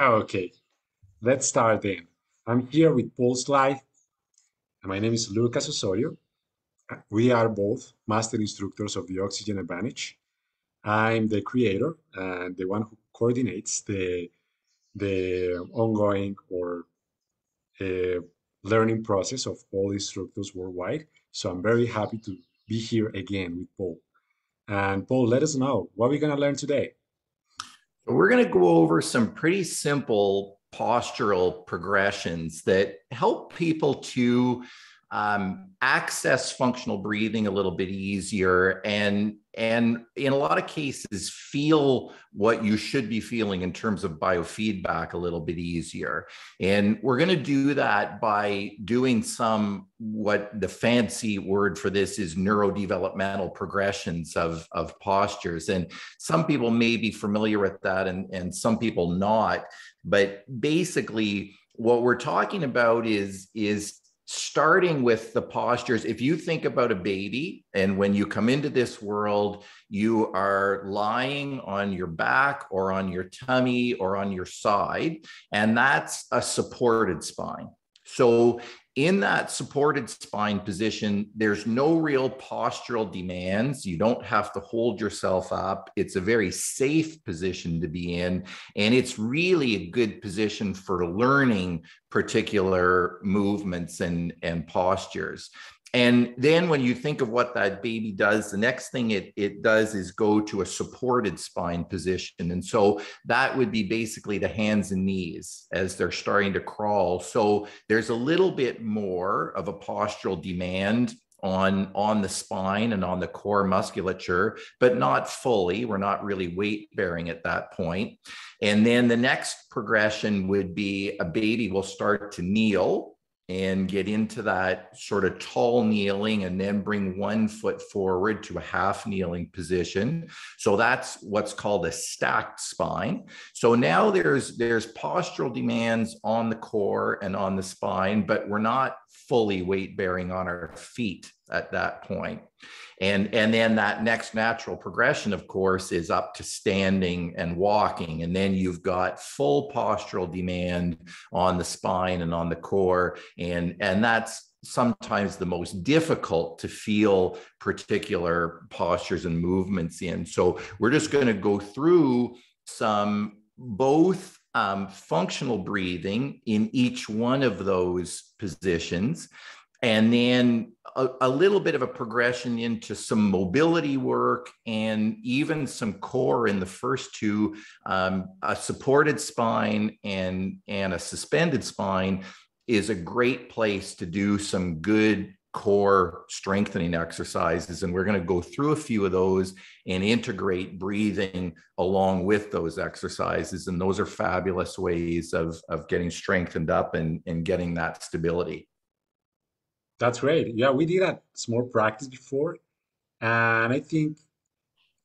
Okay, let's start then. I'm here with Paul Sly, and my name is Lucas Osorio. We are both master instructors of the Oxygen Advantage. I'm the creator and the one who coordinates the ongoing or uh, learning process of all instructors worldwide. So I'm very happy to be here again with Paul. And Paul, let us know what we're going to learn today. We're going to go over some pretty simple postural progressions that help people to access functional breathing a little bit easier and in a lot of cases feel what you should be feeling in terms of biofeedback a little bit easier. And we're going to do that by doing some, what the fancy word for this is, neurodevelopmental progressions of postures. And some people may be familiar with that and some people not. But basically, what we're talking about is starting with the postures. If you think about a baby, and when you come into this world, you are lying on your back or on your tummy or on your side, and that's a supported spine. So in that supported spine position, there's no real postural demands. You don't have to hold yourself up. It's a very safe position to be in. And it's really a good position for learning particular movements and postures. And then when you think of what that baby does, the next thing it does is go to a supported spine position. And so that would be basically the hands and knees as they're starting to crawl. So there's a little bit more of a postural demand on the spine and on the core musculature, but not fully. We're not really weight bearing at that point. And then the next progression would be a baby will start to kneel and get into that sort of tall kneeling and then bring one foot forward to a half kneeling position. So that's what's called a stacked spine. So now there's postural demands on the core and on the spine, but we're not fully weight bearing on our feet at that point. And then that next natural progression, of course, is up to standing and walking. And then you've got full postural demand on the spine and on the core. And that's sometimes the most difficult to feel particular postures and movements in. So we're just going to go through some both functional breathing in each one of those positions, and then a little bit of a progression into some mobility work and even some core in the first two, a supported spine and a suspended spine is a great place to do some good core strengthening exercises. And we're going to go through a few of those and integrate breathing along with those exercises. And those are fabulous ways of getting strengthened up and getting that stability. That's great. Yeah, we did a small practice before, and I think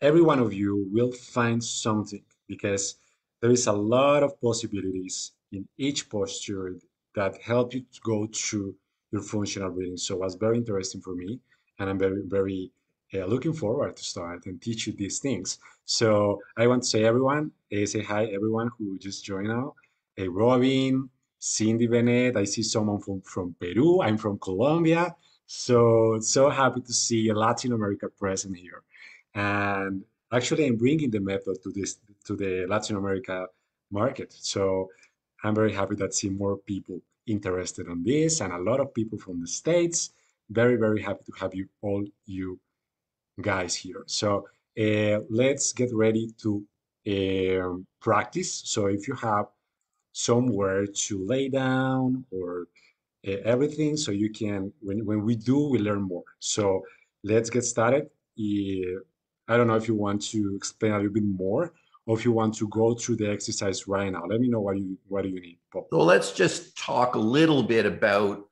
every one of you will find something because there is a lot of possibilities in each posture that help you to go through your functional breathing. So it was very interesting for me, and I'm very looking forward to start and teach you these things. So I want to say everyone, say hi everyone who just joined now. Hey, Robin, Cindy Bennett, I see someone from Peru. I'm from Colombia. So happy to see Latin America present here. And actually, I'm bringing the method to the Latin America market. So I'm very happy that see more people interested in this and a lot of people from the States. Very happy to have you guys here. So let's get ready to practice. So if you have somewhere to lay down or everything, so you can, when we do, we learn more. So let's get started. I don't know if you want to explain a little bit more or if you want to go through the exercise right now. Let me know what do you need, Paul. So let's just talk a little bit about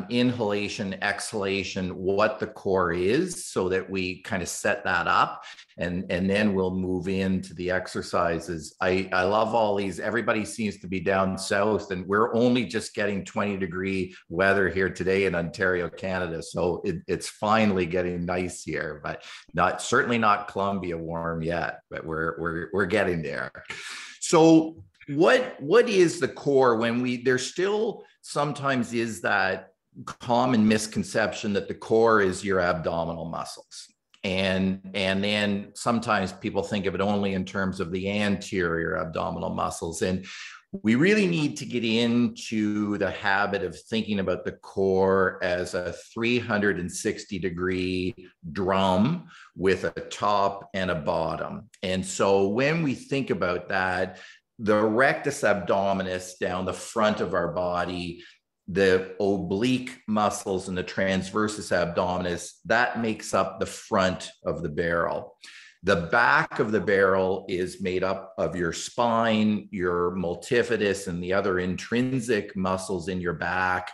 inhalation, exhalation, what the core is, so that we kind of set that up, and then we'll move into the exercises. I love all these. Everybody seems to be down south, and we're only just getting 20-degree weather here today in Ontario, Canada. So it's finally getting nice here, but certainly not Columbia warm yet, but we're getting there. So what is the core when there still sometimes is that common misconception that the core is your abdominal muscles. And then sometimes people think of it only in terms of the anterior abdominal muscles. And we really need to get into the habit of thinking about the core as a 360-degree drum with a top and a bottom. And so when we think about that, the rectus abdominis down the front of our body, the oblique muscles and the transversus abdominis, that makes up the front of the barrel. The back of the barrel is made up of your spine, your multifidus, and the other intrinsic muscles in your back.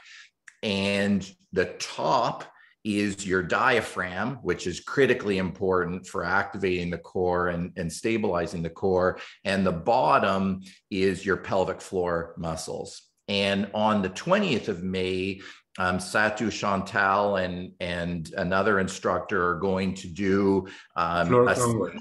And the top is your diaphragm, which is critically important for activating the core and stabilizing the core. And the bottom is your pelvic floor muscles. And on the 20th of May, Satu, Chantal, and another instructor are going to do Floor a onward.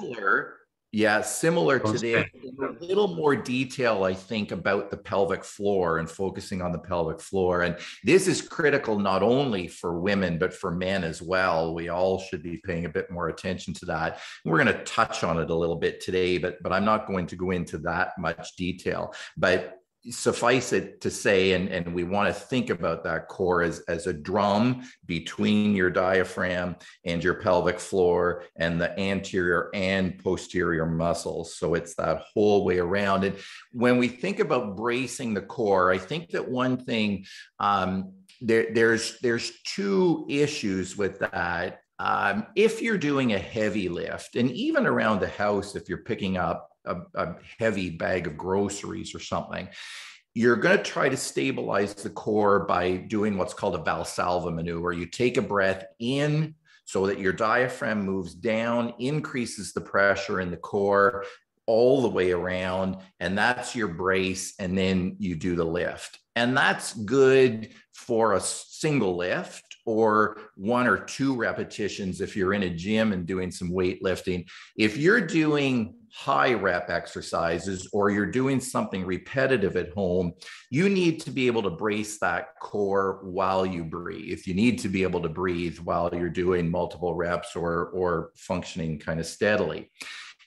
similar From to this, Spain. in a little more detail, I think, about the pelvic floor and focusing on the pelvic floor. And this is critical not only for women, but for men as well. We all should be paying a bit more attention to that. We're going to touch on it a little bit today, but I'm not going to go into that much detail. But suffice it to say, and we want to think about that core as a drum between your diaphragm and your pelvic floor and the anterior and posterior muscles. So it's that whole way around. And when we think about bracing the core, I think that one thing, there's two issues with that. If you're doing a heavy lift, and even around the house, if you're picking up a heavy bag of groceries or something, you're going to try to stabilize the core by doing what's called a Valsalva maneuver. You take a breath in so that your diaphragm moves down, increases the pressure in the core all the way around, and that's your brace, and then you do the lift. And that's good for a single lift or 1 or 2 repetitions if you're in a gym and doing some weightlifting. If you're doing high rep exercises or you're doing something repetitive at home, you need to be able to brace that core while you breathe. You need to be able to breathe while you're doing multiple reps or functioning kind of steadily.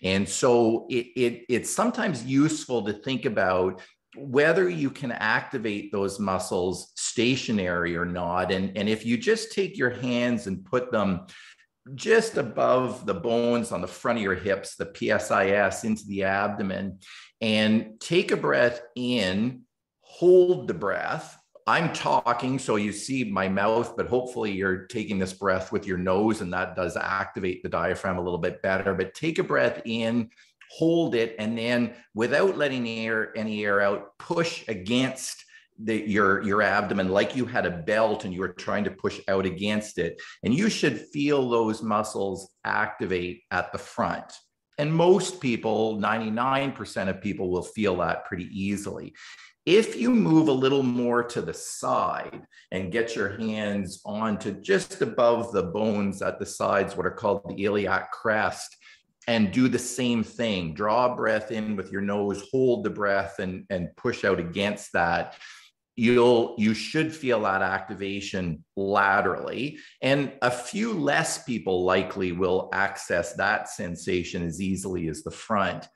And so it's sometimes useful to think about whether you can activate those muscles stationary or not. And if you just take your hands and put them just above the bones on the front of your hips, the PSIS, into the abdomen, and take a breath in, hold the breath. I'm talking, so you see my mouth, but hopefully you're taking this breath with your nose, and that does activate the diaphragm a little bit better. But take a breath in, hold it, and then without letting any air out, push against your abdomen like you had a belt and you were trying to push out against it. And you should feel those muscles activate at the front. And most people, 99% of people, will feel that pretty easily. If you move a little more to the side and get your hands onto just above the bones at the sides, what are called the iliac crest, and do the same thing, draw a breath in with your nose, hold the breath, and push out against that, you should feel that activation laterally. And a few less people likely will access that sensation as easily as the front.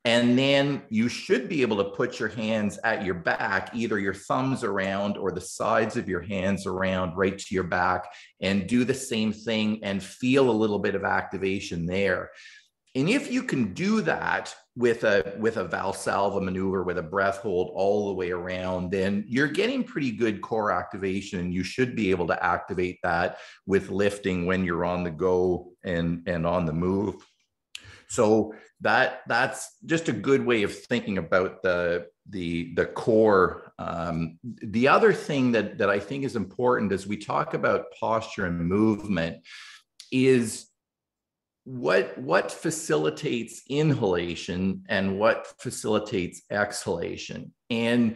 And then you should be able to put your hands at your back, either your thumbs around or the sides of your hands around right to your back, and do the same thing and feel a little bit of activation there. And if you can do that with a Valsalva maneuver, with a breath hold all the way around, then you're getting pretty good core activation. You should be able to activate that with lifting when you're on the go and on the move. So that's just a good way of thinking about the core. The other thing that I think is important as we talk about posture and movement is what facilitates inhalation and what facilitates exhalation. And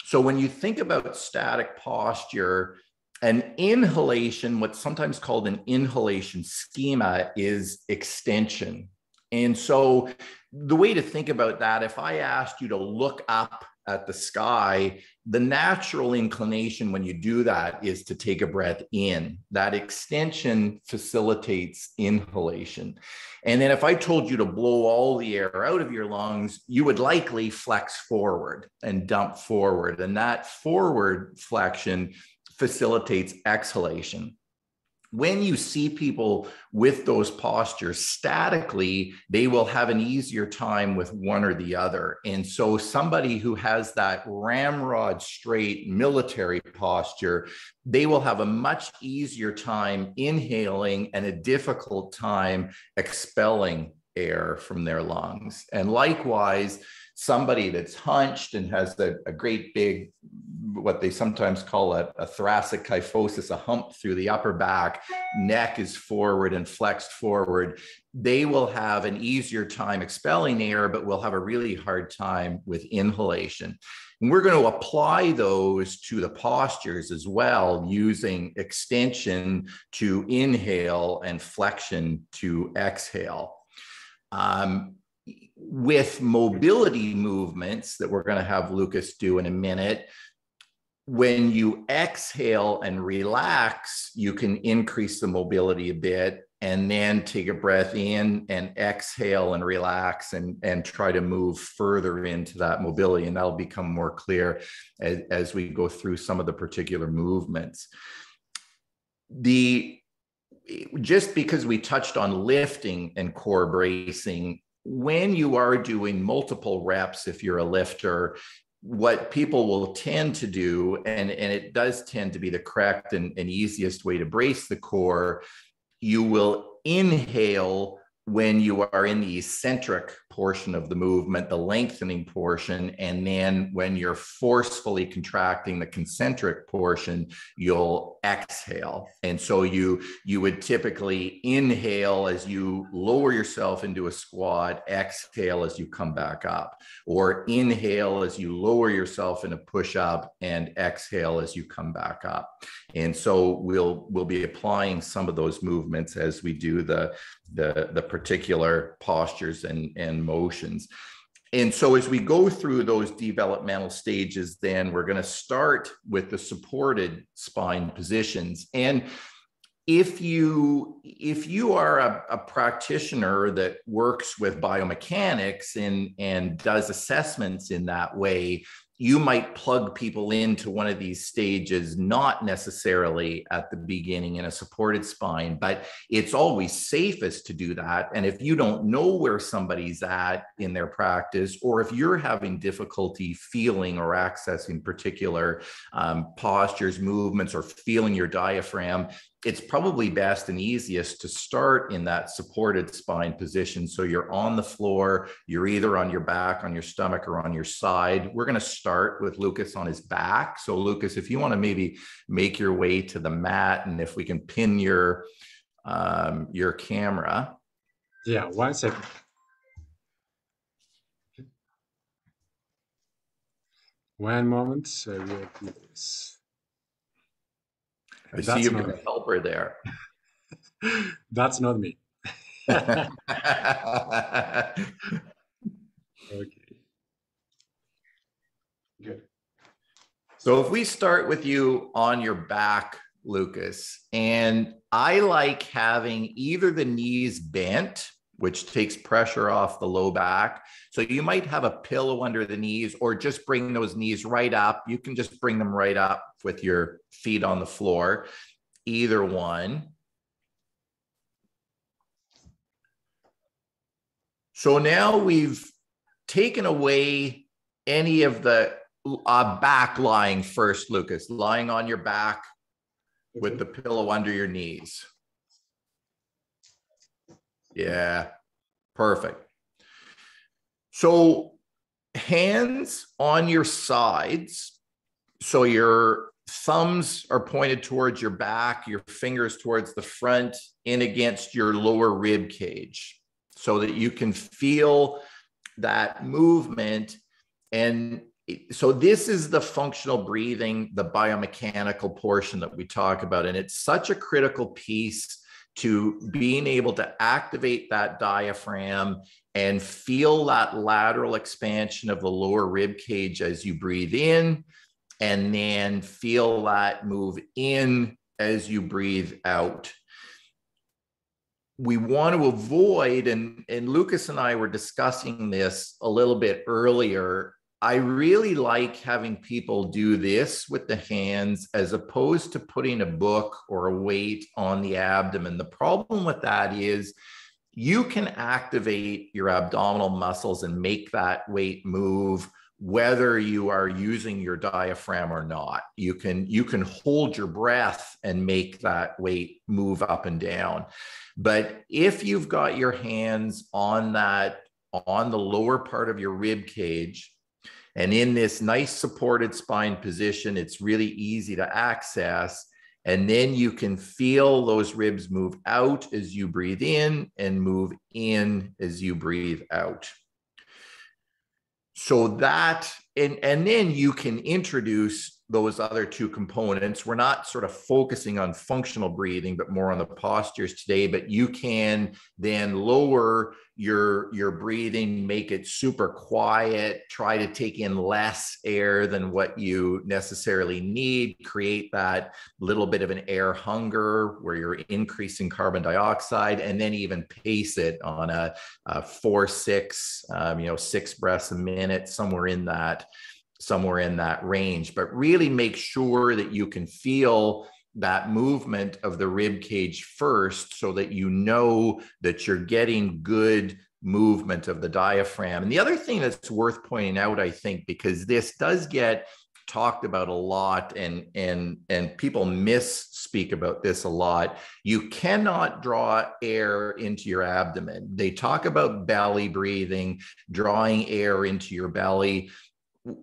so when you think about static posture, an inhalation, what's sometimes called an inhalation schema, is extension. And so The way to think about that, if I asked you to look up at the sky, the natural inclination when you do that is to take a breath in. That extension facilitates inhalation. And then if I told you to blow all the air out of your lungs, you would likely flex forward and dump forward. And that forward flexion facilitates exhalation. When you see people with those postures statically, they will have an easier time with one or the other. And so somebody who has that ramrod straight military posture, they will have a much easier time inhaling and a difficult time expelling air from their lungs. And likewise, somebody that's hunched and has a great big, what they sometimes call a thoracic kyphosis, a hump through the upper back, neck is forward and flexed forward, they will have an easier time expelling air, but will have a really hard time with inhalation. And we're going to apply those to the postures as well, using extension to inhale and flexion to exhale. With mobility movements that we're going to have Lucas do in a minute, when you exhale and relax, you can increase the mobility a bit, and then take a breath in and exhale and relax and try to move further into that mobility. And that'll become more clear as we go through some of the particular movements. Just because we touched on lifting and core bracing, when you are doing multiple reps, if you're a lifter, what people will tend to do, and it does tend to be the correct and easiest way to brace the core, you will inhale when you are in the eccentric portion of the movement, the lengthening portion, and then when you're forcefully contracting the concentric portion, you'll exhale. And so you would typically inhale as you lower yourself into a squat, exhale as you come back up, or inhale as you lower yourself in a push-up and exhale as you come back up. And so we'll be applying some of those movements as we do the particular postures and motions. And so as we go through those developmental stages, then we're going to start with the supported spine positions. And if you are a practitioner that works with biomechanics and does assessments in that way, you might plug people into one of these stages, not necessarily at the beginning in a supported spine, but it's always safest to do that. And if you don't know where somebody's at in their practice, or if you're having difficulty feeling or accessing particular postures, movements, or feeling your diaphragm, it's probably best and easiest to start in that supported spine position. So you're on the floor, you're either on your back, on your stomach, or on your side. We're going to start with Lucas on his back. So Lucas, if you want to maybe make your way to the mat, and if we can pin your camera. Yeah, 1 second. One moment, so we'll do this. I see you've got a helper there. That's not me. Okay. Good. So if we start with you on your back, Lucas, and I like having either the knees bent, which takes pressure off the low back. So you might have a pillow under the knees, or just bring those knees right up. You can just bring them right up with your feet on the floor, either one. So now we've taken away any of the back lying first, Lucas, lying on your back with the pillow under your knees. Yeah, perfect. So hands on your sides. So your thumbs are pointed towards your back, your fingers towards the front, in against your lower rib cage, so that you can feel that movement. And so this is the functional breathing, the biomechanical portion that we talk about. And it's such a critical piece to being able to activate that diaphragm and feel that lateral expansion of the lower rib cage as you breathe in, and then feel that move in as you breathe out. We want to avoid, and Lucas and I were discussing this a little bit earlier, I really like having people do this with the hands as opposed to putting a book or a weight on the abdomen. The problem with that is you can activate your abdominal muscles and make that weight move whether you are using your diaphragm or not. You can hold your breath and make that weight move up and down. But if you've got your hands on the lower part of your rib cage, and in this nice supported spine position, it's really easy to access. And then you can feel those ribs move out as you breathe in and move in as you breathe out. So that, and then you can introduce those other two components. We're not sort of focusing on functional breathing, but more on the postures today. But you can then lower your breathing, make it super quiet, try to take in less air than what you necessarily need, create that little bit of an air hunger where you're increasing carbon dioxide, and then even pace it on a 4-6, 6 breaths a minute, somewhere in that range. But really make sure that you can feel that movement of the rib cage first, so that you know that you're getting good movement of the diaphragm. And the other thing that's worth pointing out, I think, because this does get talked about a lot, and people misspeak about this a lot, you cannot draw air into your abdomen. They talk about belly breathing, drawing air into your belly.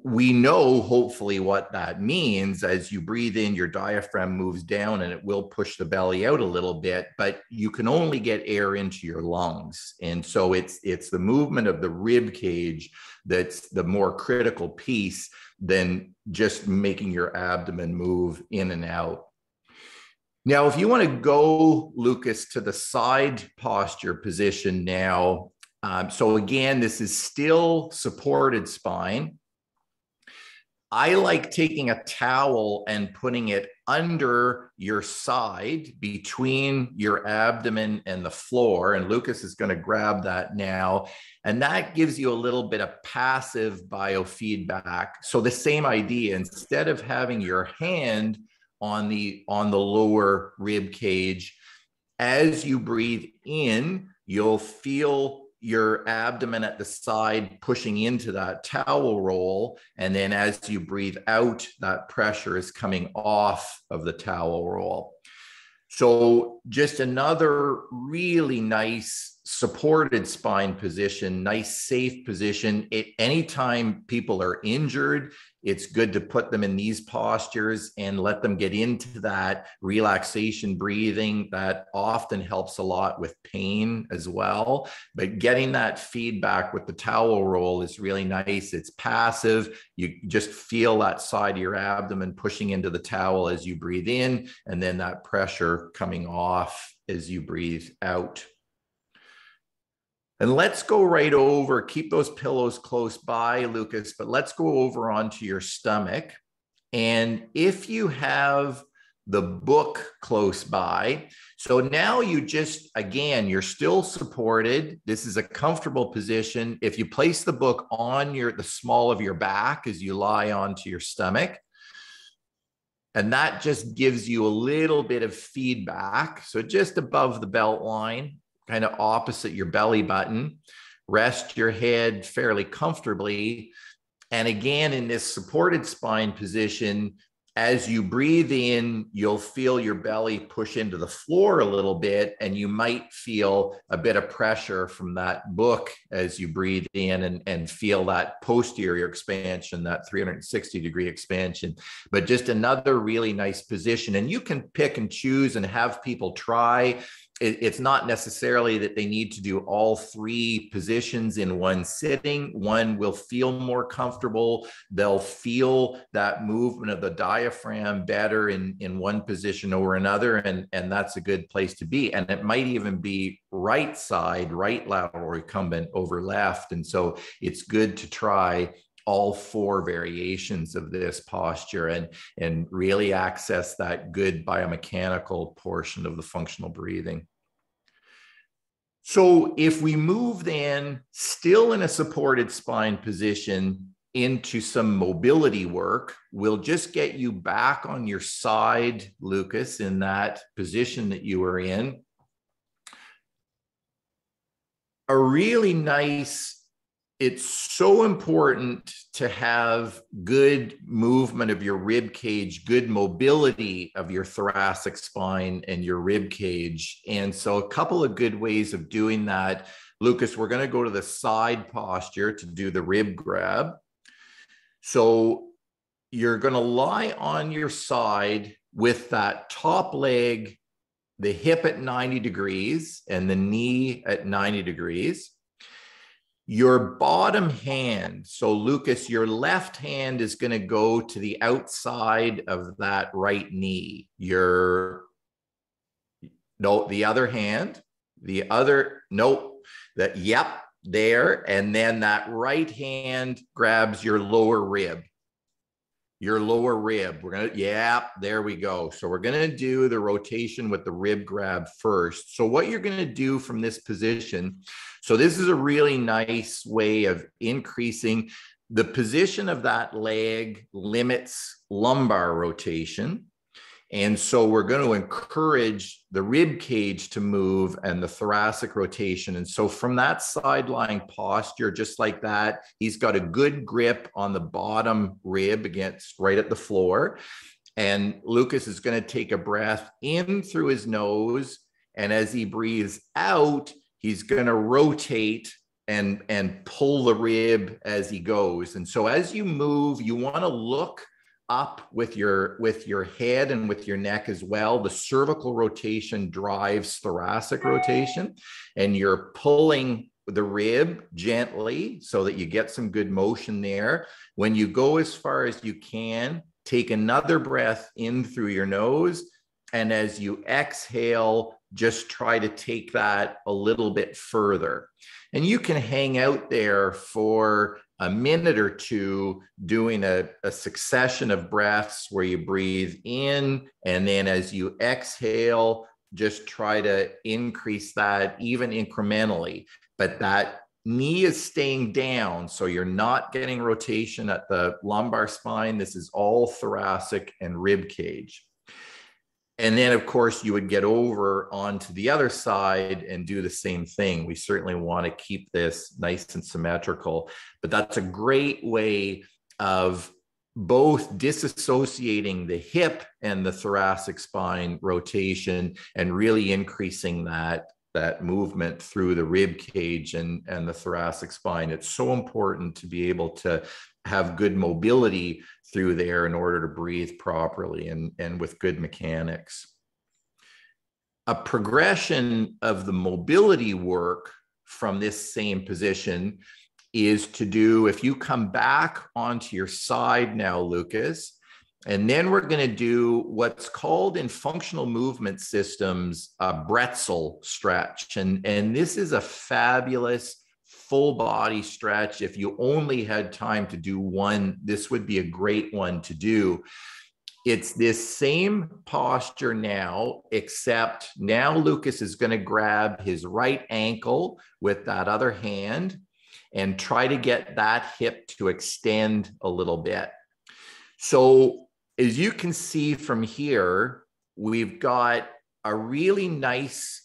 We know hopefully what that means. As you breathe in, your diaphragm moves down and it will push the belly out a little bit, but you can only get air into your lungs. And so it's the movement of the rib cage that's the more critical piece than just making your abdomen move in and out. Now, if you want to go, Lucas, to the side posture position now. So again, this is still supported spine. I like taking a towel and putting it under your side between your abdomen and the floor. And Lucas is going to grab that now. And that gives you a little bit of passive biofeedback. So the same idea, instead of having your hand on the lower rib cage, as you breathe in, you'll feel your abdomen at the side pushing into that towel roll. And then as you breathe out, that pressure is coming off of the towel roll. So just another really nice supported spine position, nice safe position. Anytime people are injured, it's good to put them in these postures and let them get into that relaxation breathing. That often helps a lot with pain as well. But getting that feedback with the towel roll is really nice. It's passive. You just feel that side of your abdomen pushing into the towel as you breathe in, and then that pressure coming off as you breathe out. And let's go right over, keep those pillows close by, Lucas, but let's go over onto your stomach. And if you have the book close by, so now you just, again, you're still supported. This is a comfortable position. If you place the book on the small of your back as you lie onto your stomach, and that just gives you a little bit of feedback. So just above the belt line, kind of opposite your belly button, rest your head fairly comfortably. And again, in this supported spine position, as you breathe in, you'll feel your belly push into the floor a little bit, and you might feel a bit of pressure from that book as you breathe in and feel that posterior expansion, that 360-degree expansion. But just another really nice position. And you can pick and choose and have people try it's not necessarily that they need to do all three positions in one sitting. One will feel more comfortable. They'll feel that movement of the diaphragm better in one position over another. And that's a good place to be. And it might even be right side, right lateral recumbent over left. And so it's good to try all four variations of this posture and really access that good biomechanical portion of the functional breathing. So if we move then still in a supported spine position into some mobility work, we'll just get you back on your side, Lucas, in that position that you were in. A really nice, it's so important to have good movement of your rib cage, good mobility of your thoracic spine and your rib cage. And so a couple of good ways of doing that. Lucas, we're going to go to the side posture to do the rib grab. So you're going to lie on your side with that top leg, the hip at 90 degrees and the knee at 90 degrees. Your bottom hand, so Lucas, your left hand is going to go to the outside of that right knee. The other hand, yep, there. And then that right hand grabs your lower rib. There we go. So we're going to do the rotation with the rib grab first. So what you're going to do from this position, so this is a really nice way of increasing the position of that leg, limits lumbar rotation. And so we're going to encourage the rib cage to move and the thoracic rotation. And so from that side-lying posture, just like that, he's got a good grip on the bottom rib against right at the floor. And Lucas is going to take a breath in through his nose. And as he breathes out, he's going to rotate and pull the rib as he goes. And so as you move, you want to look up with your head and with your neck as well. The cervical rotation drives thoracic rotation, and you're pulling the rib gently so that you get some good motion there. When you go as far as you can, take another breath in through your nose. And as you exhale, just try to take that a little bit further. And you can hang out there for a minute or two doing a succession of breaths where you breathe in, and then as you exhale, just try to increase that even incrementally. But that knee is staying down, so you're not getting rotation at the lumbar spine. This is all thoracic and rib cage. And then, of course, you would get over onto the other side and do the same thing. We certainly want to keep this nice and symmetrical, but that's a great way of both disassociating the hip and the thoracic spine rotation and really increasing that movement through the rib cage and the thoracic spine. It's so important to be able to have good mobility through there in order to breathe properly and with good mechanics. A progression of the mobility work from this same position is to do, if you come back onto your side now, Lucas, and then we're going to do what's called in functional movement systems a bretzel stretch. And this is a fabulous full body stretch. If you only had time to do one, this would be a great one to do. It's this same posture now, except now Lucas is going to grab his right ankle with that other hand and try to get that hip to extend a little bit. So as you can see from here, we've got a really nice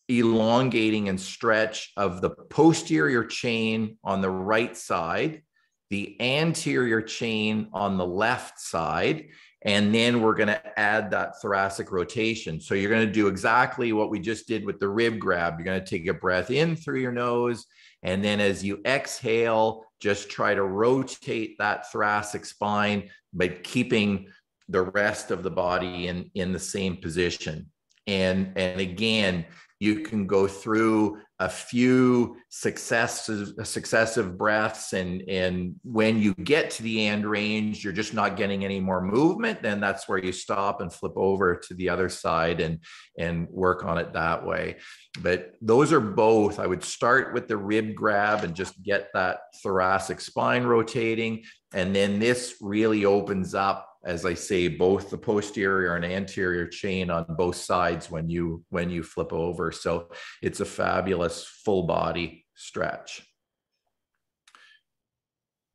elongating and stretch of the posterior chain on the right side, the anterior chain on the left side, and then we're going to add that thoracic rotation. So you're going to do exactly what we just did with the rib grab. You're going to take a breath in through your nose, and then as you exhale, just try to rotate that thoracic spine, but keeping the rest of the body in the same position. And again, You can go through a few successive breaths, and when you get to the end range, you're just not getting any more movement, then that's where you stop and flip over to the other side and work on it that way. But those are both. I would start with the rib grab and just get that thoracic spine rotating, and then this really opens up, as I say, both the posterior and anterior chain on both sides when you flip over. So it's a fabulous full body stretch.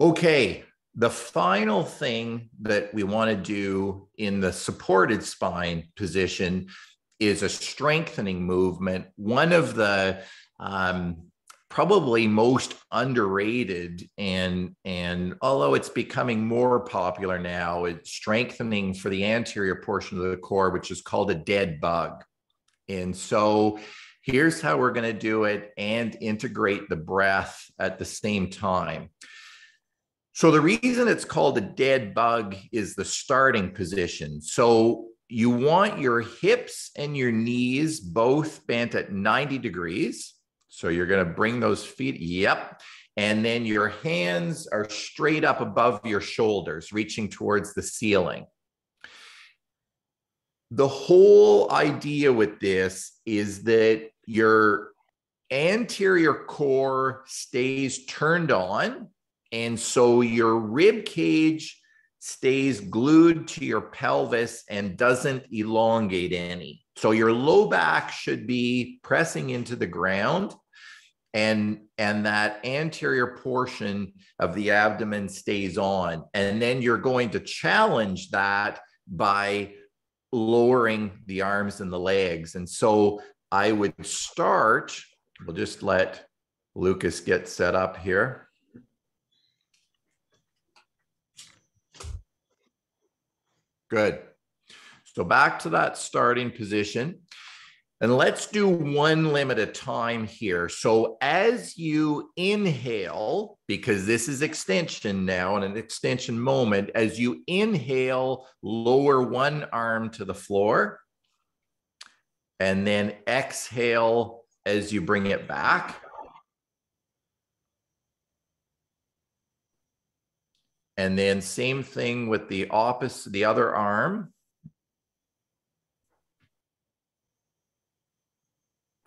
Okay, the final thing that we want to do in the supported spine position is a strengthening movement. One of the probably most underrated, and although it's becoming more popular now, it's strengthening for the anterior portion of the core, which is called a dead bug. And so here's how we're going to do it and integrate the breath at the same time. So the reason it's called a dead bug is the starting position. So you want your hips and your knees both bent at 90 degrees. So you're going to bring those feet, yep. And then your hands are straight up above your shoulders, reaching towards the ceiling. The whole idea with this is that your anterior core stays turned on. And so your rib cage stays glued to your pelvis and doesn't elongate any. So your low back should be pressing into the ground, and that anterior portion of the abdomen stays on. And then you're going to challenge that by lowering the arms and the legs. And so I would start, we'll just let Lucas get set up here. Good. So back to that starting position. And let's do one limb at a time here. So as you inhale, because this is extension now and an extension moment, as you inhale, lower one arm to the floor, and then exhale as you bring it back. And then same thing with the opposite, the other arm.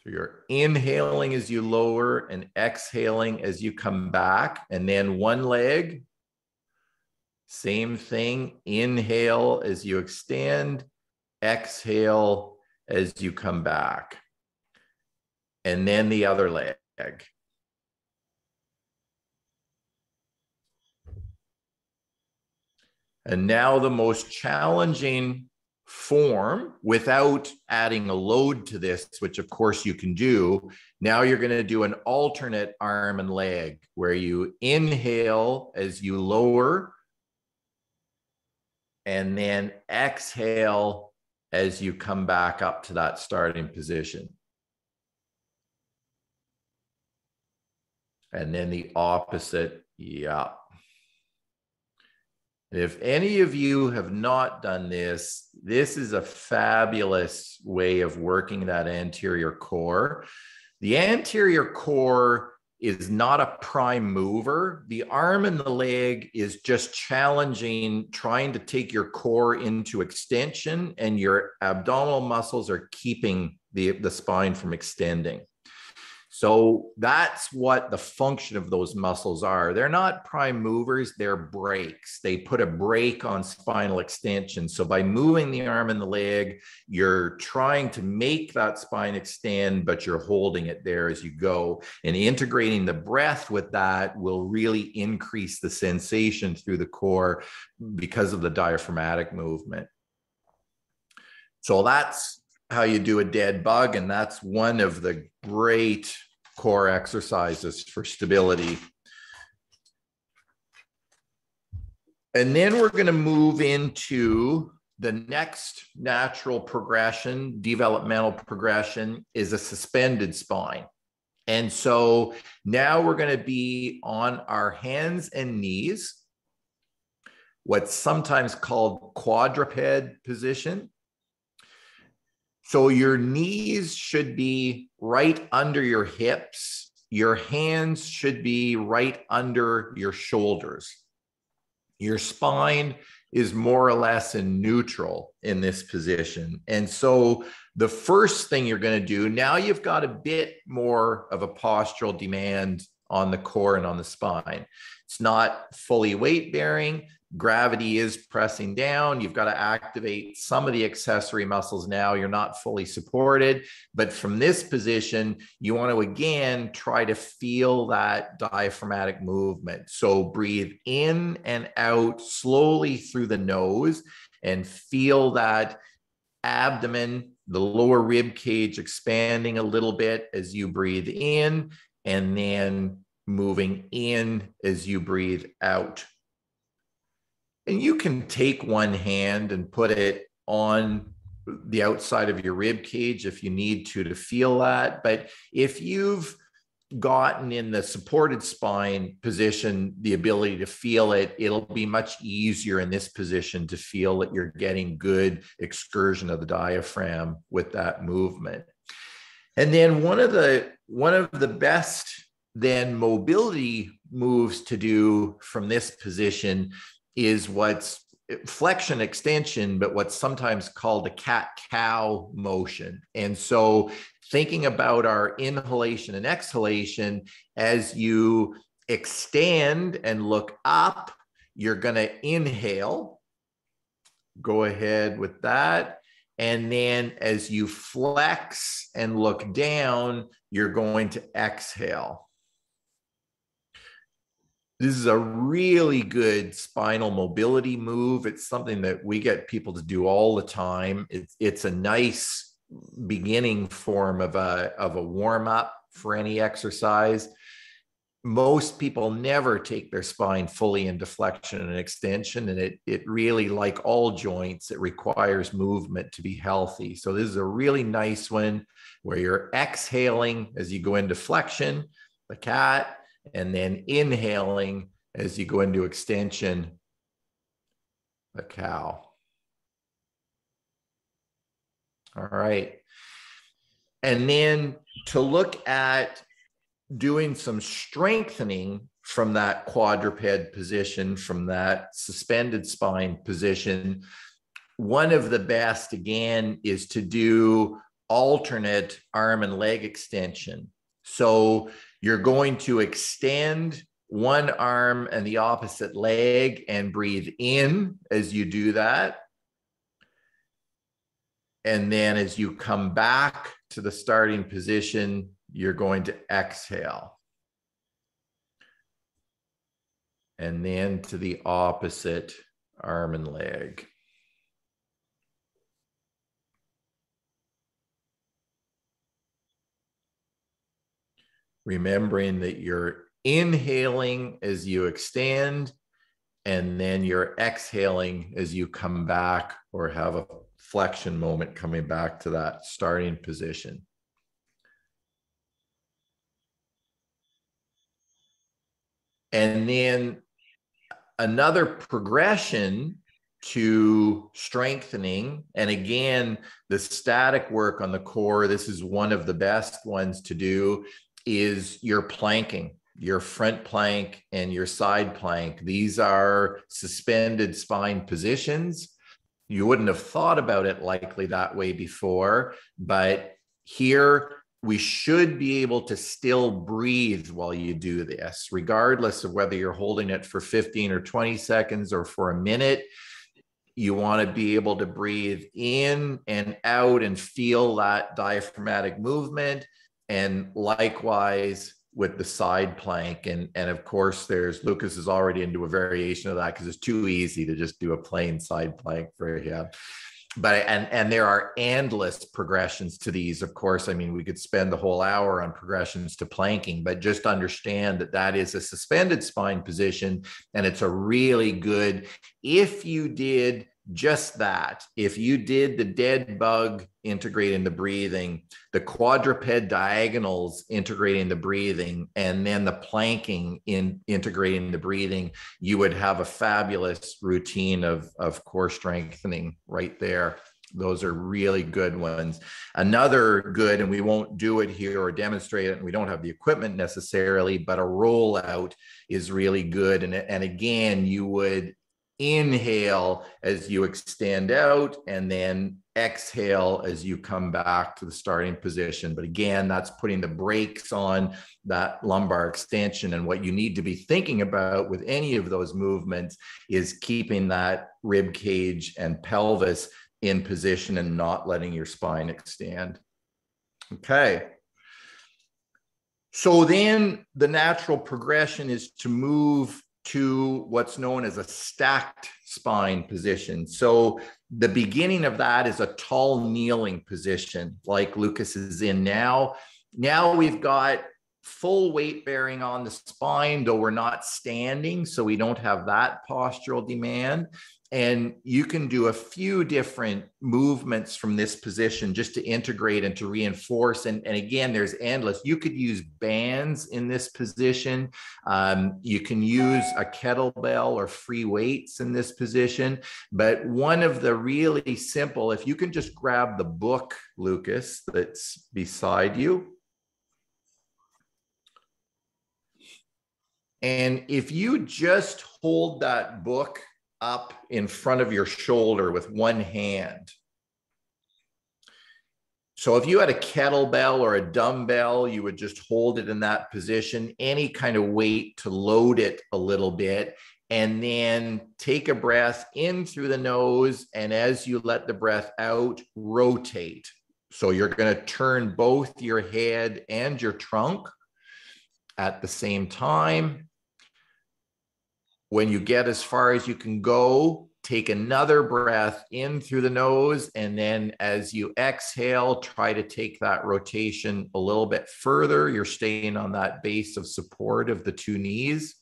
So you're inhaling as you lower and exhaling as you come back. And then one leg, same thing. Inhale as you extend, exhale as you come back. And then the other leg. And now the most challenging form, without adding a load to this, which of course you can do. Now you're going to do an alternate arm and leg where you inhale as you lower and then exhale as you come back up to that starting position. And then the opposite, yeah. If any of you have not done this, this is a fabulous way of working that anterior core. The anterior core is not a prime mover. The arm and the leg is just challenging, trying to take your core into extension, and your abdominal muscles are keeping the spine from extending. So that's what the function of those muscles are. They're not prime movers, they're brakes. They put a brake on spinal extension. So by moving the arm and the leg, you're trying to make that spine extend, but you're holding it there as you go. And integrating the breath with that will really increase the sensation through the core because of the diaphragmatic movement. So that's how you do a dead bug, and that's one of the great core exercises for stability. And then we're going to move into the next natural progression, developmental progression, is a suspended spine. And so now we're going to be on our hands and knees, what's sometimes called quadruped position. So your knees should be right under your hips. Your hands should be right under your shoulders. Your spine is more or less in neutral in this position. And so the first thing you're going to do, now you've got a bit more of a postural demand on the core and on the spine. It's not fully weight bearing. Gravity is pressing down. You've got to activate some of the accessory muscles now. You're not fully supported. But from this position, you want to, again, try to feel that diaphragmatic movement. So breathe in and out slowly through the nose and feel that abdomen, the lower rib cage expanding a little bit as you breathe in, and then moving in as you breathe out. And you can take one hand and put it on the outside of your rib cage if you need to feel that. But if you've gotten in the supported spine position, the ability to feel it, it'll be much easier in this position to feel that you're getting good excursion of the diaphragm with that movement. And then one of the best then mobility moves to do from this position is what's flexion extension, but what's sometimes called a cat-cow motion. And so thinking about our inhalation and exhalation, as you extend and look up, you're going to inhale. Go ahead with that. And then as you flex and look down, you're going to exhale. This is a really good spinal mobility move. It's something that we get people to do all the time. It's a nice beginning form of a warm-up for any exercise. Most people never take their spine fully into flexion and extension, and it really, like all joints, it requires movement to be healthy. So this is a really nice one where you're exhaling as you go into flexion, the cat, and then inhaling as you go into extension, the cow. All right. And then to look at doing some strengthening from that quadruped position, from that suspended spine position, one of the best, again, is to do alternate arm and leg extension. So you're going to extend one arm and the opposite leg and breathe in as you do that. And then as you come back to the starting position, you're going to exhale. And then to the opposite arm and leg. Remembering that you're inhaling as you extend, and then you're exhaling as you come back or have a flexion moment coming back to that starting position. And then another progression to strengthening, and again, the static work on the core, this is one of the best ones to do, is your planking, your front plank and your side plank. These are suspended spine positions. You wouldn't have thought about it likely that way before, but here we should be able to still breathe while you do this, regardless of whether you're holding it for 15 or 20 seconds or for a minute. You want to be able to breathe in and out and feel that diaphragmatic movement. And likewise with the side plank. And of course, Lucas is already into a variation of that because it's too easy to just do a plain side plank for him. But and there are endless progressions to these. Of course, I mean, we could spend the whole hour on progressions to planking, but just understand that that is a suspended spine position. And it's a really good, if you did just that, if you did the dead bug integrating the breathing, the quadruped diagonals integrating the breathing, and then the planking in integrating the breathing, you would have a fabulous routine of core strengthening right there. Those are really good ones. Another good, and we won't do it here or demonstrate it, and we don't have the equipment necessarily, but a rollout is really good. And again, you would inhale as you extend out and then exhale as you come back to the starting position. But again, that's putting the brakes on that lumbar extension. And what you need to be thinking about with any of those movements is keeping that rib cage and pelvis in position and not letting your spine extend. Okay. So then the natural progression is to move to what's known as a stacked spine position. So the beginning of that is a tall kneeling position like Lucas is in now. Now we've got full weight bearing on the spine, though we're not standing, so we don't have that postural demand. And you can do a few different movements from this position just to integrate and to reinforce. And again, there's endless. You could use bands in this position. You can use a kettlebell or free weights in this position. But one of the really simple, if you can just grab the book, Lucas, that's beside you. And if you just hold that book up in front of your shoulder with one hand. So if you had a kettlebell or a dumbbell, you would just hold it in that position, any kind of weight to load it a little bit, and then take a breath in through the nose. And as you let the breath out, rotate. So you're going to turn both your head and your trunk at the same time. When you get as far as you can go, take another breath in through the nose. And then as you exhale, try to take that rotation a little bit further. You're staying on that base of support of the two knees.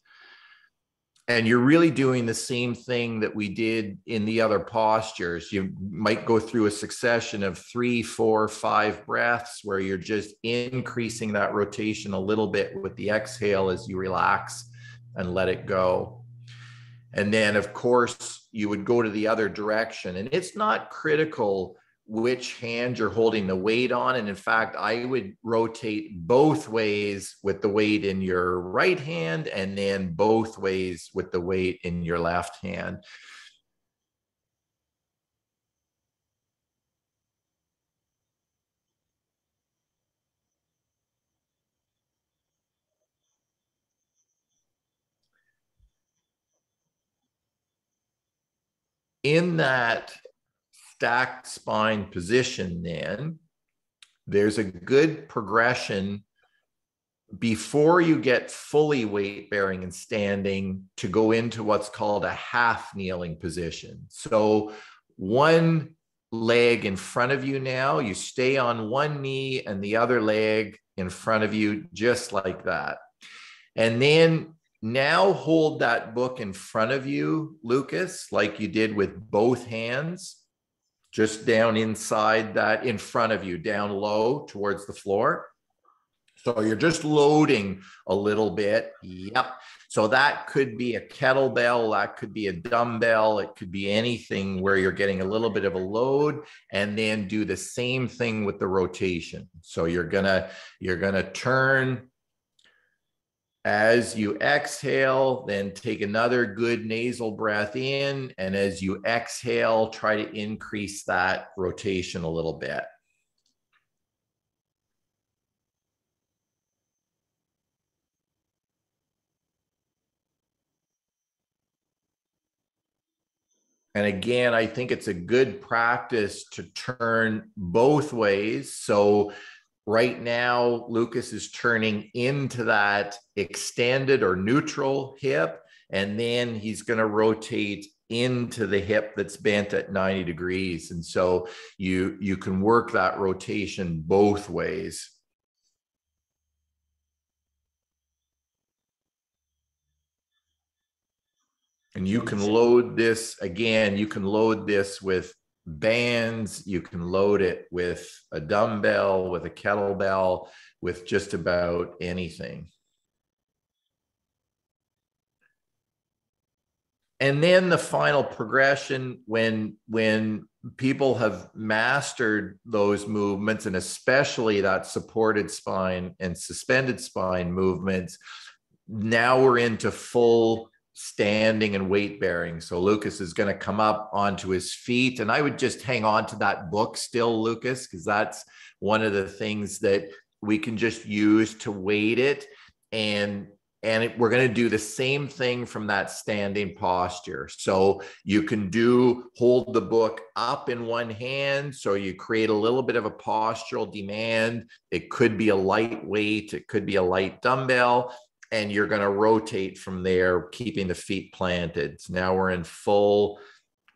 And you're really doing the same thing that we did in the other postures. You might go through a succession of 3, 4, 5 breaths where you're just increasing that rotation a little bit with the exhale as you relax and let it go. And then, of course, you would go to the other direction. And it's not critical which hand you're holding the weight on. And in fact, I would rotate both ways with the weight in your right hand and then both ways with the weight in your left hand. In that stacked spine position, then there's a good progression before you get fully weight bearing and standing to go into what's called a half kneeling position. So one leg in front of you now, you stay on one knee and the other leg in front of you, just like that. And then now hold that book in front of you, Lucas, like you did with both hands, just down inside that, in front of you, down low towards the floor. So you're just loading a little bit. Yep. So that could be a kettlebell, that could be a dumbbell, it could be anything where you're getting a little bit of a load, and then do the same thing with the rotation. So you're gonna turn as you exhale, then take another good nasal breath in. And as you exhale, try to increase that rotation a little bit. And again, I think it's a good practice to turn both ways. So right now, Lucas is turning into that extended or neutral hip, and then he's going to rotate into the hip that's bent at 90 degrees. And so you can work that rotation both ways. And you can load this, again, you can load this with bands, you can load it with a dumbbell, with a kettlebell, with just about anything. And then the final progression, when people have mastered those movements, and especially that supported spine and suspended spine movements, now we're into full standing and weight bearing. So Lucas is going to come up onto his feet, and I would just hang on to that book still, Lucas, because that's one of the things that we can just use to weight it. We're going to do the same thing from that standing posture. So you can hold the book up in one hand, so you create a little bit of a postural demand. It could be a light weight, it could be a light dumbbell, and you're going to rotate from there, keeping the feet planted. So now we're in full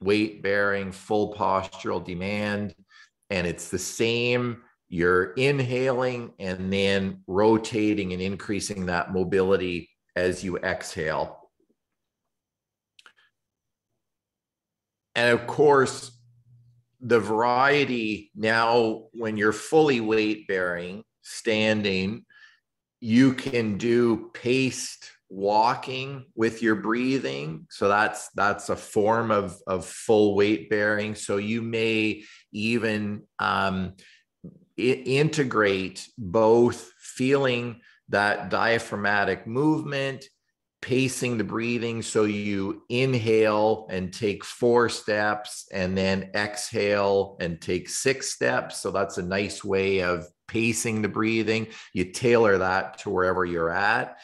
weight bearing, full postural demand, and it's the same. You're inhaling and then rotating and increasing that mobility as you exhale. And of course, the variety now, when you're fully weight bearing, standing, you can do paced walking with your breathing. So that's a form of full weight bearing. So you may even integrate both feeling that diaphragmatic movement, pacing the breathing. So you inhale and take 4 steps, and then exhale and take 6 steps. So that's a nice way of pacing the breathing. You tailor that to wherever you're at.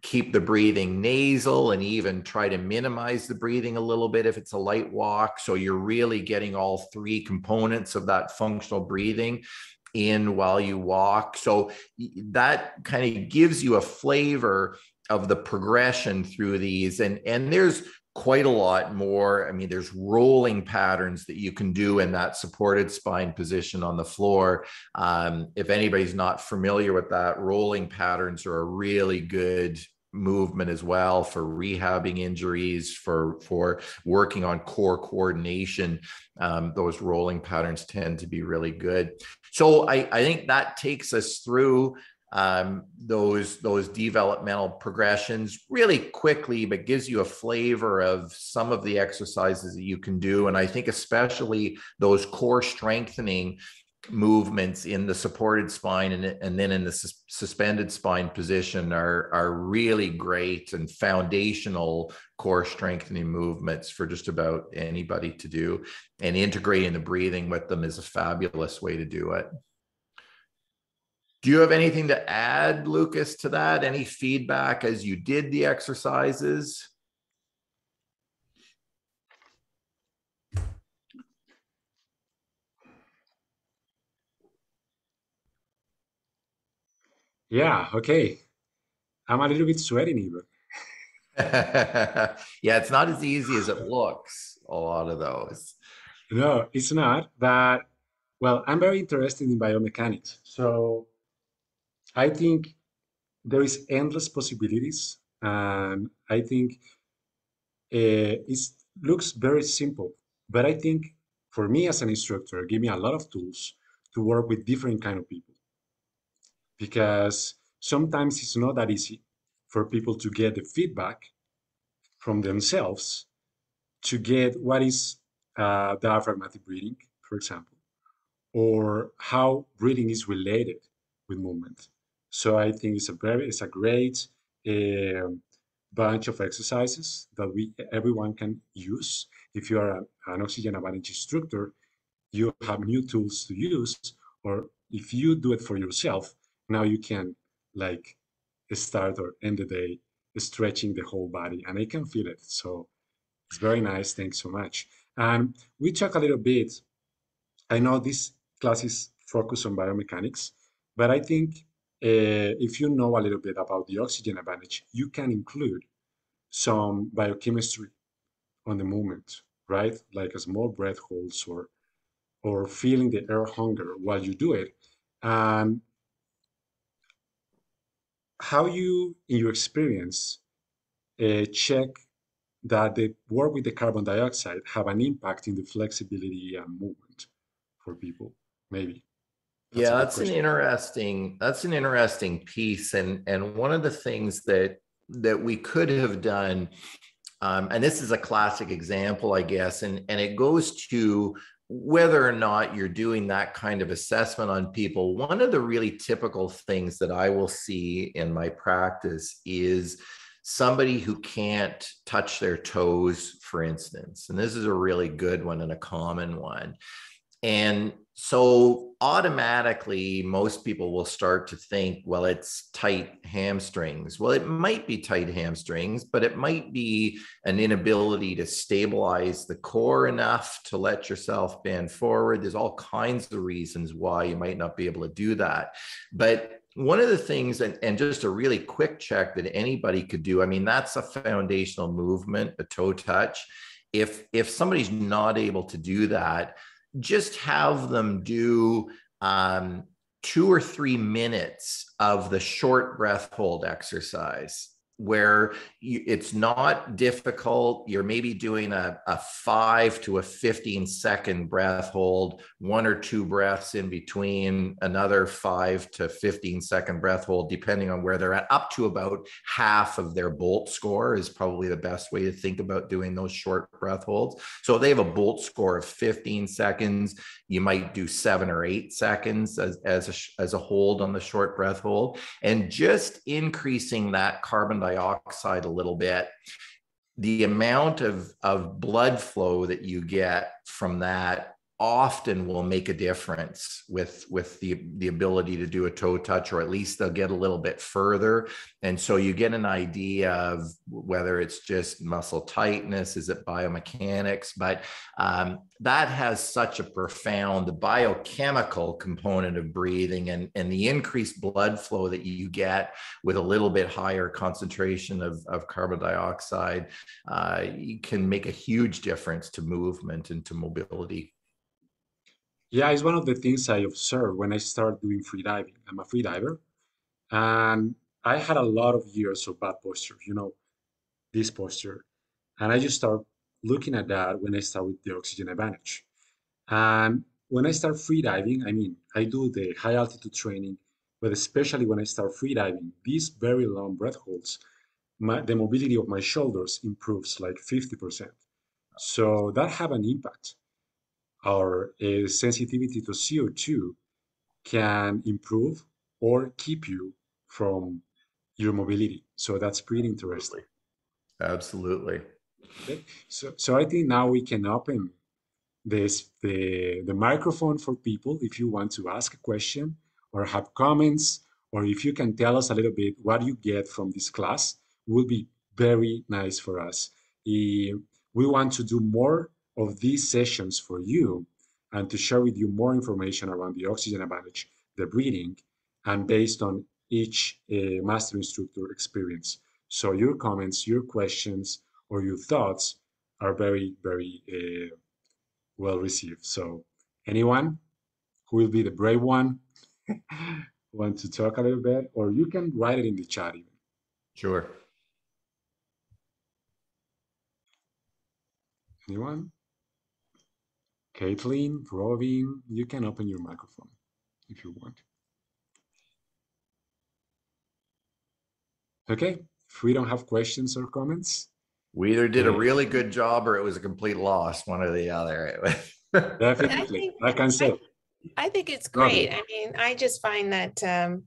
Keep the breathing nasal, and even try to minimize the breathing a little bit if it's a light walk. So you're really getting all 3 components of that functional breathing in while you walk. So that kind of gives you a flavor of the progression through these. And there's quite a lot more. I mean, there's rolling patterns that you can do in that supported spine position on the floor. If anybody's not familiar with that, rolling patterns are a really good movement as well for rehabbing injuries, for working on core coordination. Those rolling patterns tend to be really good. So I think that takes us through those developmental progressions really quickly, but gives you a flavor of some of the exercises that you can do. And I think especially those core strengthening movements in the supported spine and then in the suspended spine position are really great and foundational core strengthening movements for just about anybody to do. And integrating the breathing with them is a fabulous way to do it. Do you have anything to add, Lucas, to that? Any feedback as you did the exercises? Yeah, okay. I'm a little bit sweating even. Yeah, it's not as easy as it looks, a lot of those. No, it's not, but well, I'm very interested in biomechanics. So I think there is endless possibilities, and I think it looks very simple. But I think for me as an instructor, give me a lot of tools to work with different kind of people, because sometimes it's not that easy for people to get the feedback from themselves to get what is diaphragmatic breathing, for example, or how breathing is related with movement. So I think it's a great um bunch of exercises that everyone can use. If you are an oxygen advantage instructor, you have new tools to use, or if you do it for yourself, now you can like start or end the day stretching the whole body, and I can feel it. So it's very nice. Thanks so much. And we talk a little bit. I know this class is focused on biomechanics, but I think if you know a little bit about the oxygen advantage, you can include some biochemistry on the movement, right? Like a small breath holds, or feeling the air hunger while you do it. And how you, in your experience, check that the work with the carbon dioxide have an impact in the flexibility and movement for people? Maybe that's a Yeah, good question. that's an interesting piece. And one of the things that we could have done And this is a classic example, I guess, and it goes to whether or not you're doing that kind of assessment on people. One of the really typical things that I will see in my practice is somebody who can't touch their toes, for instance. And this is a really good one and a common one. And so automatically, most people will start to think, well, it's tight hamstrings. Well, it might be tight hamstrings, but it might be an inability to stabilize the core enough to let yourself bend forward. There's all kinds of reasons why you might not be able to do that. But one of the things, and just a really quick check that anybody could do, I mean, that's a foundational movement, a toe touch. If somebody's not able to do that, just have them do 2 or 3 minutes of the short breath hold exercise, where it's not difficult. You're maybe doing a 5 to a 15-second breath hold, 1 or 2 breaths in between, another 5 to 15-second breath hold, depending on where they're at. Up to about half of their Bolt score is probably the best way to think about doing those short breath holds. So if they have a Bolt score of 15 seconds, you might do 7 or 8 seconds as a hold on the short breath hold, and just increasing that carbon dioxide a little bit. The amount of blood flow that you get from that often will make a difference with the ability to do a toe touch, or at least they'll get a little bit further. And so you get an idea of whether it's just muscle tightness, is it biomechanics, but that has such a profound biochemical component of breathing, and the increased blood flow that you get with a little bit higher concentration of carbon dioxide can make a huge difference to movement and to mobility. Yeah, it's one of the things I observed when I started doing free diving. I'm a free diver, and I had a lot of years of bad posture, this posture. And I just start looking at that when I start with the oxygen advantage. And when I start free diving, I mean, I do the high altitude training, but especially when I start free diving, these very long breath holds, the mobility of my shoulders improves like 50%. So that have an impact. Our sensitivity to CO2 can improve or keep you from your mobility. So that's pretty interesting. Absolutely. Absolutely. Okay. So I think now we can open the microphone for people if you want to ask a question or have comments, or if you can tell us a little bit what you get from this class, will be very nice for us. We want to do more of these sessions for you and to share with you more information around the oxygen advantage, the breathing, and based on each master instructor experience. So your comments, your questions, or your thoughts are very, very well received. So anyone who will be the brave one want to talk a little bit, or you can write it in the chat even. Sure. Anyone? Caitlin, Robin, you can open your microphone if you want. Okay, if we don't have questions or comments, We either did a uh, really good job or it was a complete loss, one or the other. definitely, like I said, I think it's Robin. great. I mean, I just find that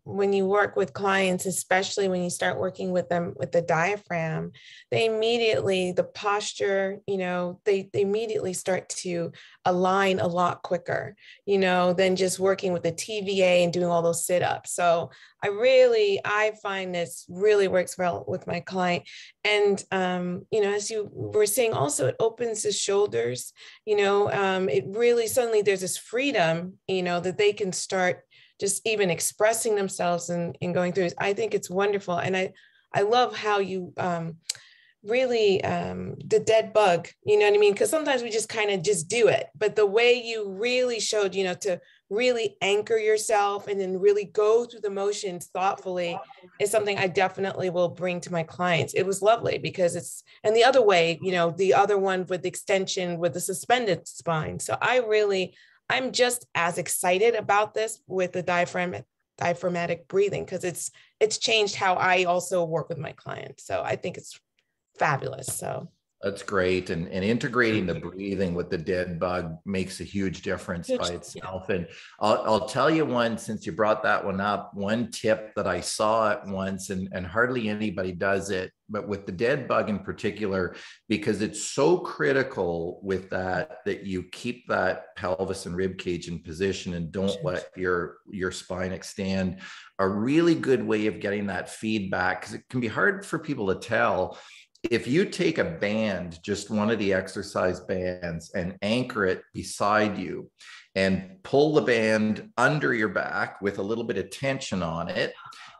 when you work with clients, especially when you start working with them with the diaphragm, they immediately, the posture, they immediately start to align a lot quicker, than just working with the TVA and doing all those sit-ups. So I find this really works well with my client. And, as you were saying, also, it opens the shoulders, it really suddenly there's this freedom, that they can start just even expressing themselves and going through. I think it's wonderful. And I love how you really the dead bug, you know what I mean? Because sometimes we just kind of just do it. But the way you really showed, to really anchor yourself and then really go through the motions thoughtfully is something I definitely will bring to my clients. It was lovely because and the other way, the other one with the extension with the suspended spine. So I'm just as excited about this with the diaphragmatic breathing because it's changed how I also work with my clients. So I think it's fabulous. So That's great. And integrating the breathing with the dead bug makes a huge difference by itself. And I'll tell you one, since you brought that one up, one tip that I saw at once, and hardly anybody does it, but with the dead bug in particular, because it's so critical with that you keep that pelvis and rib cage in position and don't let your spine extend. A really good way of getting that feedback, because it can be hard for people to tell. If you take a band, just one of the exercise bands, and anchor it beside you and pull the band under your back with a little bit of tension on it,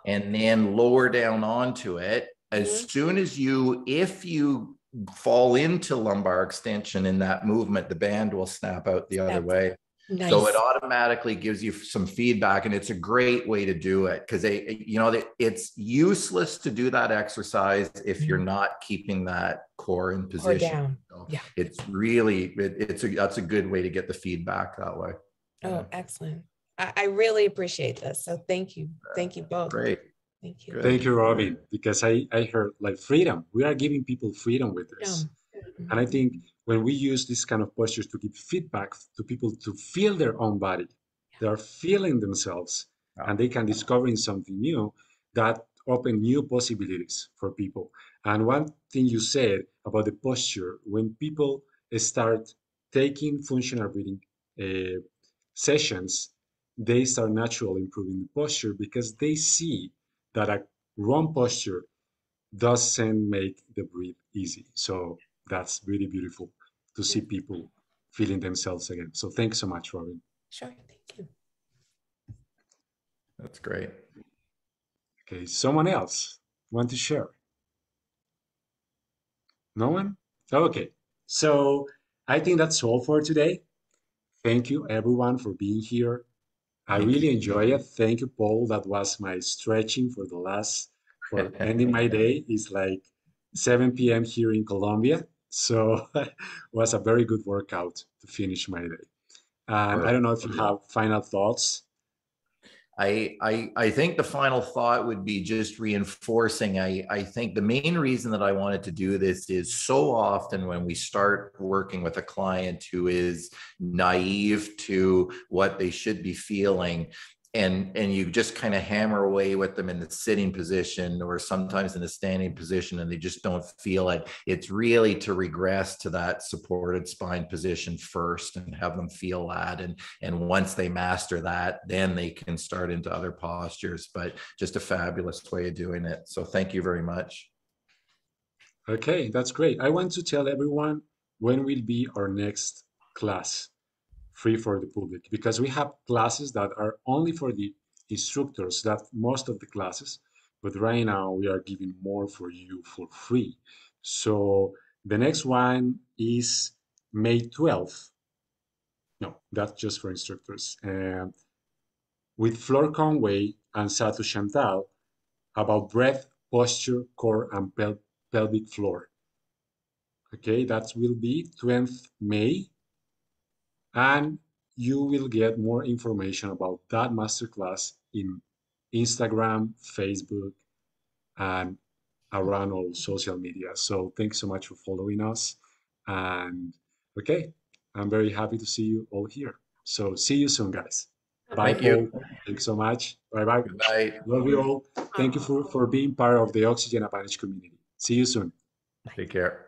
and then lower down onto it, as soon as if you fall into lumbar extension in that movement, the band will snap out the other way. Nice. So it automatically gives you some feedback, and it's a great way to do it, because it's useless to do that exercise if you're not keeping that core in position. Down. So yeah, it's really that's a good way to get the feedback that way. Oh, excellent! I really appreciate this. So thank you both. Great. Thank you. Good. Thank you, Robin, because I heard like freedom. We are giving people freedom with this, and I think when we use this kind of postures to give feedback to people to feel their own body, they are feeling themselves, and they can discover something new that open new possibilities for people. And one thing you said about the posture, when people start taking functional breathing sessions, they start naturally improving the posture because they see that a wrong posture doesn't make the breathe easy. So that's really beautiful to see people feeling themselves again. So thanks so much, Robin. Sure, thank you. That's great. Okay, someone else want to share? No one? Okay, so I think that's all for today. Thank you everyone for being here. I really enjoy it. Thank you, Paul. That was my stretching for ending my day. It's like 7 p.m. here in Colombia. So it was a very good workout to finish my day. And I don't know if you have final thoughts. I think the final thought would be just reinforcing. I think the main reason that I wanted to do this is so often when we start working with a client who is naive to what they should be feeling, and you just kind of hammer away with them in the sitting position or sometimes in the standing position, and they just don't feel it. It's really to regress to that supported spine position first and have them feel that. And once they master that, then they can start into other postures. But just a fabulous way of doing it. So thank you very much. Okay, that's great. I want to tell everyone when will be our next class free for the public, because we have classes that are only for the instructors, that most of the classes, but right now we are giving more for you for free. So the next one is May 12th. No, that's just for instructors. With Flor Conway and Satu Chantal about breath, posture, core, and pelvic floor. Okay, that will be 20th May. And you will get more information about that masterclass in Instagram, Facebook, and around all social media. So thanks so much for following us. And okay, I'm very happy to see you all here. So see you soon, guys. Bye, Thank you. Paul. Thanks so much. Bye-bye. Goodbye. Love you all. Thank you for being part of the Oxygen Advantage community. See you soon. Take care.